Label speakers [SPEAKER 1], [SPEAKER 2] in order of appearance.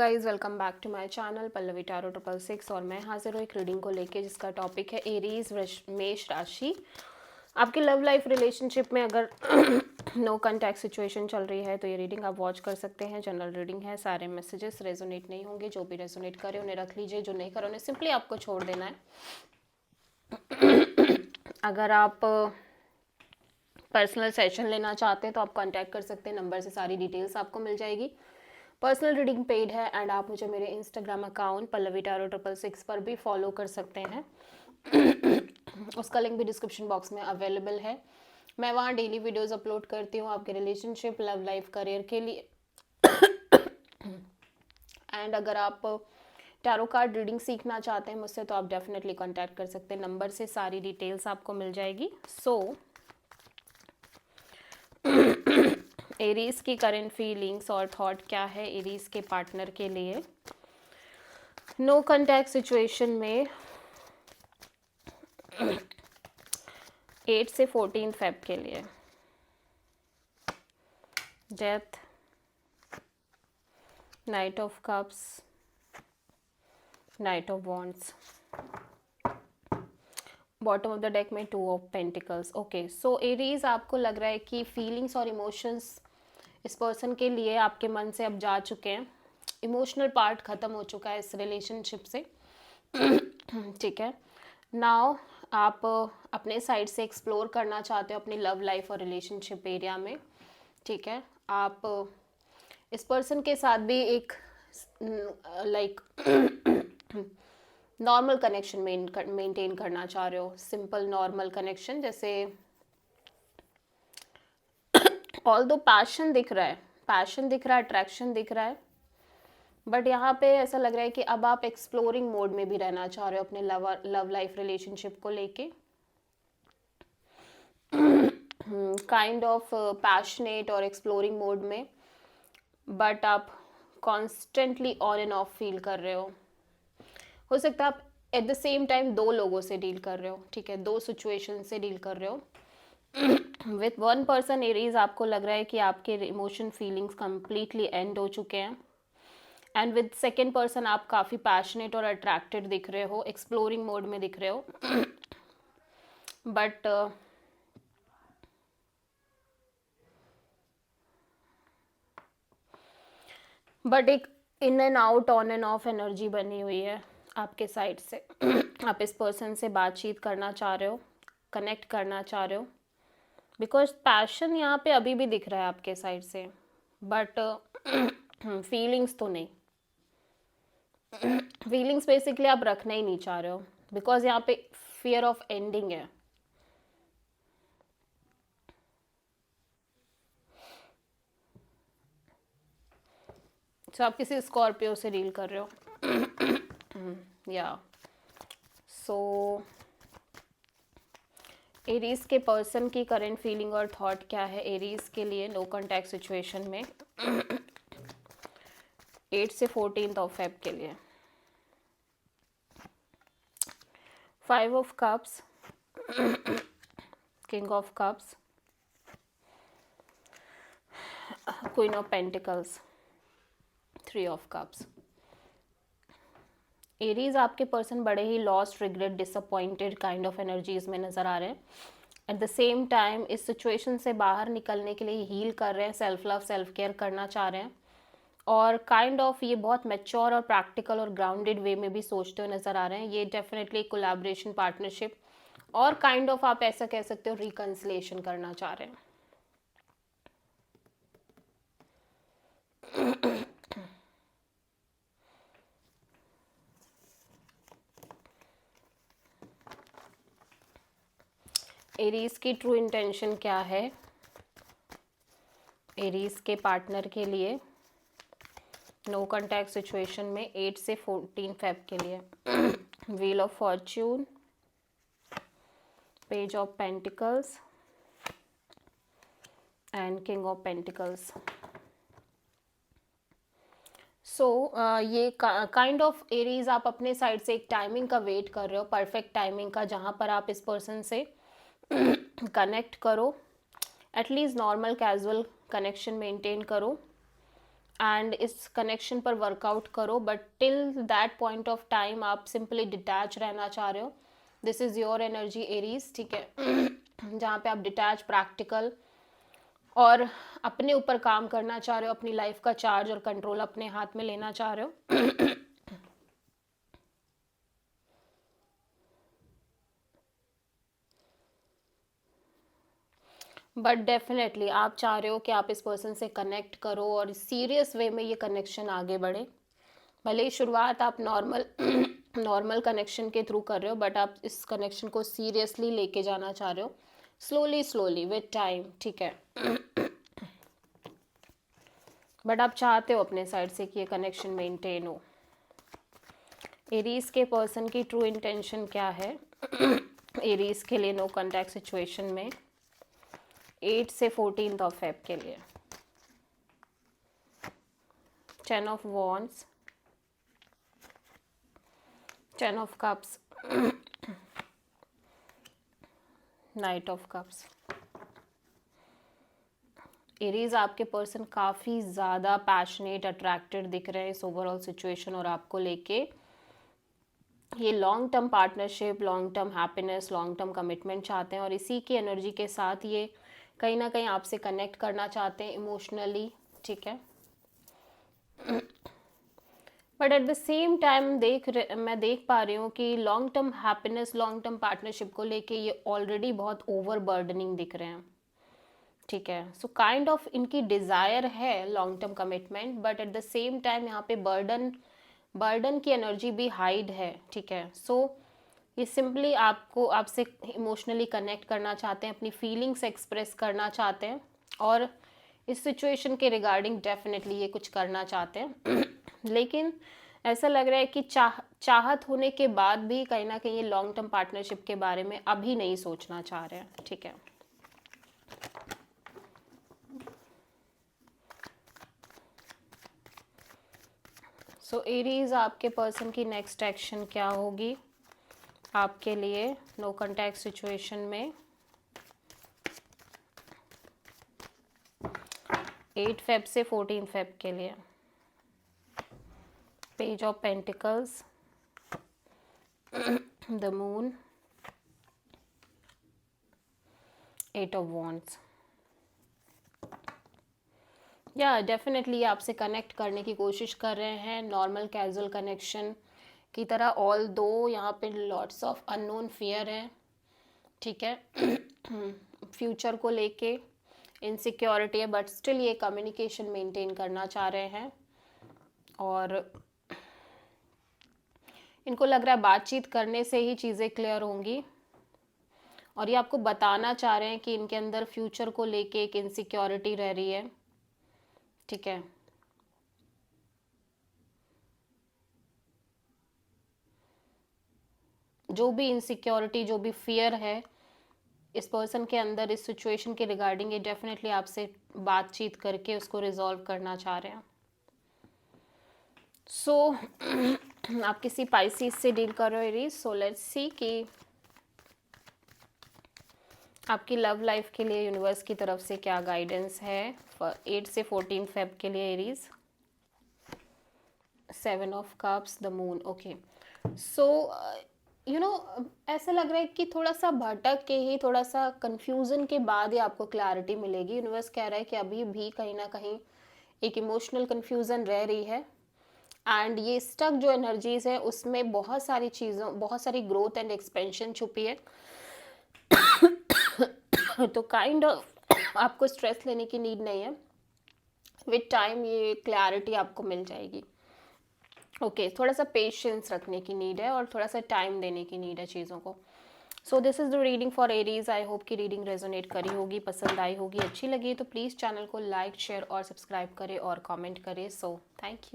[SPEAKER 1] Guys welcome back to my channel Pallavi tarot 666 और मैं हाजिर हूँ एक रीडिंग को लेके जिसका टॉपिक है एरीज मेष राशि। आपकी लव लाइफ रिलेशनशिप में अगर नो कांटेक्ट सिचुएशन चल रही है तो ये रीडिंग आप वॉच कर सकते हैं। जनरल रीडिंग है, सारे मैसेजेस रेजोनेट नहीं होंगे। जो भी रेजोनेट करे उन्हें रख लीजिए, जो नहीं करे उन्हें सिंपली आपको छोड़ देना है। अगर आप पर्सनल सेशन लेना चाहते हैं तो आप कांटेक्ट कर सकते हैं, नंबर से सारी डिटेल्स आपको मिल जाएगी। पर्सनल रीडिंग पेड है एंड आप मुझे मेरे इंस्टाग्राम अकाउंट पल्लवी टैरो 666 पर भी फॉलो कर सकते हैं। उसका लिंक भी डिस्क्रिप्शन बॉक्स में अवेलेबल है। मैं वहाँ डेली वीडियोस अपलोड करती हूँ आपके रिलेशनशिप, लव लाइफ, करियर के लिए। एंड अगर आप टैरो कार्ड रीडिंग सीखना चाहते हैं मुझसे तो आप डेफिनेटली कांटेक्ट कर सकते हैं, नंबर से सारी डिटेल्स आपको मिल जाएगी। एरीज की करंट फीलिंग्स और थॉट क्या है एरीज के पार्टनर के लिए नो कांटेक्ट सिचुएशन में 8 से 14 फेब के लिए। Death, night of cups, night of wands, bottom of the deck में 2 of pentacles. Okay, so Aries आपको लग रहा है कि फीलिंग्स और इमोशंस इस पर्सन के लिए आपके मन से अब जा चुके हैं। इमोशनल पार्ट ख़त्म हो चुका है इस रिलेशनशिप से। ठीक है, नाउ आप अपने साइड से एक्सप्लोर करना चाहते हो अपनी लव लाइफ और रिलेशनशिप एरिया में। ठीक है, आप इस पर्सन के साथ भी एक लाइक नॉर्मल कनेक्शन मेंटेन करना चाह रहे हो, सिंपल नॉर्मल कनेक्शन। जैसे ऑल दो पैशन दिख रहा है, अट्रैक्शन दिख रहा है, बट यहाँ पे ऐसा लग रहा है कि अब आप एक्सप्लोरिंग मोड में भी रहना चाह रहे हो अपने लव लाइफ रिलेशनशिप को लेके। काइंड ऑफ पैशनेट और एक्सप्लोरिंग मोड में, बट आप constantly on end of feel कर रहे हो सकता है आप एट द सेम टाइम 2 लोगों से डील कर रहे हो। ठीक है, 2 सिचुएशन से डील कर रहे हो। विथ वन पर्सन एरीज आपको लग रहा है कि आपके इमोशन फीलिंग्स कंप्लीटली एंड हो चुके हैं एंड विद सेकेंड पर्सन आप काफ़ी पैशनेट और अट्रैक्टेड दिख रहे हो, एक्सप्लोरिंग मोड में दिख रहे हो। बट एक in and out, on end of energy बनी हुई है आपके साइड से। आप इस पर्सन से बातचीत करना चाह रहे हो, कनेक्ट करना चाह रहे हो, बिकॉज पैशन यहाँ पे अभी भी दिख रहा है आपके साइड से, बट फीलिंग्स तो नहीं। फीलिंग्स बेसिकली आप रखना ही नहीं चाह रहे हो बिकॉज यहाँ पे फियर ऑफ एंडिंग है। तो आप किसी स्कॉर्पियो से डील कर रहे हो या सो एरीज के पर्सन की करंट फीलिंग और थॉट क्या है एरीज के लिए नो कांटेक्ट सिचुएशन में 8 से 14 ऑफ फेब के लिए। 5 of cups, king of cups, queen of pentacles, 3 of cups. Aries आपके पर्सन बड़े he lost, regret, disappointed kind of energies में नज़र आ रहे हैं। एट द सेम टाइम इस सिचुएशन से बाहर निकलने के लिए हील कर रहे हैं, सेल्फ लव, सेल्फ केयर करना चाह रहे हैं और काइंड ऑफ ये बहुत मैच्योर और प्रैक्टिकल और ग्राउंडेड वे में भी सोचते हुए नज़र आ रहे हैं। ये डेफिनेटली कोलैबोरेशन, पार्टनरशिप और काइंड ऑफ आप ऐसा कह सकते हो रिकन्सिलेशन करना चाह रहे हैं। एरीज की ट्रू इंटेंशन क्या है एरीज के पार्टनर के लिए नो कांटेक्ट सिचुएशन में 8 से 14 फेब के लिए। Wheel of fortune, page of pentacles and king of pentacles. So ये काइंड ऑफ एरीज आप अपने साइड से एक टाइमिंग का वेट कर रहे हो, परफेक्ट टाइमिंग का, जहाँ पर आप इस पर्सन से कनेक्ट करो, at least normal casual connection maintain करो एंड इस कनेक्शन पर वर्कआउट करो, but till that point of time आप सिंपली डिटैच रहना चाह रहे हो. This is your energy Aries, ठीक है. जहाँ पे आप डिटैच, प्रैक्टिकल और अपने ऊपर काम करना चाह रहे हो, अपनी लाइफ का चार्ज और कंट्रोल अपने हाथ में लेना चाह रहे हो. बट डेफिनेटली आप चाह रहे हो कि आप इस पर्सन से कनेक्ट करो और सीरियस वे में ये कनेक्शन आगे बढ़े. भले ही शुरुआत आप नॉर्मल नॉर्मल कनेक्शन के थ्रू कर रहे हो, बट आप इस कनेक्शन को सीरियसली लेके जाना चाह रहे हो, स्लोली स्लोली विद टाइम, ठीक है. बट आप चाहते हो अपने साइड से कि ये कनेक्शन मेंटेन हो. एरीज के पर्सन की ट्रू इंटेंशन क्या है एरीज के लिए नो कॉन्टैक्ट सिचुएशन में 8 से 14 ऑफ फेब के लिए? 10 of wands, 10 of cups, night of cups. Aries आपके पर्सन काफ़ी ज़्यादा पैशनेट, अट्रैक्टेड दिख रहे हैं इस ओवरऑल सिचुएशन और आपको लेके. ये long term partnership, long term happiness, long term commitment चाहते हैं और इसी की एनर्जी के साथ ये कहीं ना कहीं आपसे कनेक्ट करना चाहते हैं इमोशनली, ठीक है. But at the same time मैं देख पा रही हूँ कि long term happiness, long term partnership को लेके ये ऑलरेडी बहुत ओवर बर्डनिंग दिख रहे हैं, ठीक है. सो काइंड ऑफ इनकी डिज़ायर है long term commitment, but at the same time यहाँ पे बर्डन की एनर्जी भी हाइड है, ठीक है. सो ये सिंपली आपसे इमोशनली कनेक्ट करना चाहते हैं, अपनी फीलिंग्स एक्सप्रेस करना चाहते हैं और इस सिचुएशन के रिगार्डिंग डेफिनेटली ये कुछ करना चाहते हैं. लेकिन ऐसा लग रहा है कि चाहत होने के बाद भी कहीं ना कहीं ये लॉन्ग टर्म पार्टनरशिप के बारे में अभी नहीं सोचना चाह रहे हैं, ठीक है. सो एरीज, आपके पर्सन की नेक्स्ट एक्शन क्या होगी आपके लिए नो कॉन्टैक्ट सिचुएशन में 8 फेब से 14 फेब के लिए? Page of pentacles, the moon, 8 of wands. या डेफिनेटली आपसे कनेक्ट करने की कोशिश कर रहे हैं नॉर्मल कैजुअल कनेक्शन की तरह, ऑल दो यहाँ पे लॉट्स ऑफ अननोन फियर है, ठीक है. फ्यूचर को लेके इनसिक्योरिटी है, बट स्टिल ये कम्युनिकेशन मेंटेन करना चाह रहे हैं और इनको लग रहा है बातचीत करने से ही चीज़ें क्लियर होंगी और ये आपको बताना चाह रहे हैं कि इनके अंदर फ्यूचर को लेके एक इनसिक्योरिटी रह रही है, ठीक है. जो भी इनसिक्योरिटी, जो भी फियर है इस पर्सन के अंदर इस सिचुएशन के रिगार्डिंग, ये डेफिनेटली आपसे बातचीत करके उसको रिजॉल्व करना चाह रहे हैं. सो आप किसी पाइसिस से डील कर रहे हो एरीज. सो लेट्स सी कि आपकी लव लाइफ के लिए यूनिवर्स की तरफ से क्या गाइडेंस है 8 से 14 फेब के लिए Aries. 7 of cups, the moon. Okay, so ऐसा लग रहा है कि थोड़ा सा भटक के ही, थोड़ा सा कंफ्यूजन के बाद ही आपको क्लैरिटी मिलेगी. यूनिवर्स कह रहा है कि अभी भी कहीं ना कहीं एक इमोशनल कंफ्यूजन रह रही है एंड ये स्टक जो एनर्जीज है उसमें बहुत सारी चीज़ों, बहुत सारी ग्रोथ एंड एक्सपेंशन छुपी है. तो काइंड ऑफ आपको स्ट्रेस लेने की नीड नहीं है. विद टाइम ये क्लैरिटी आपको मिल जाएगी. ओके, थोड़ा सा पेशेंस रखने की नीड है और थोड़ा सा टाइम देने की नीड है चीज़ों को. So this is the reading for Aries. I hope कि रीडिंग रेजोनेट करी होगी, पसंद आई होगी, अच्छी लगी तो प्लीज़ चैनल को लाइक, शेयर और सब्सक्राइब करें और कमेंट करें. So thank you.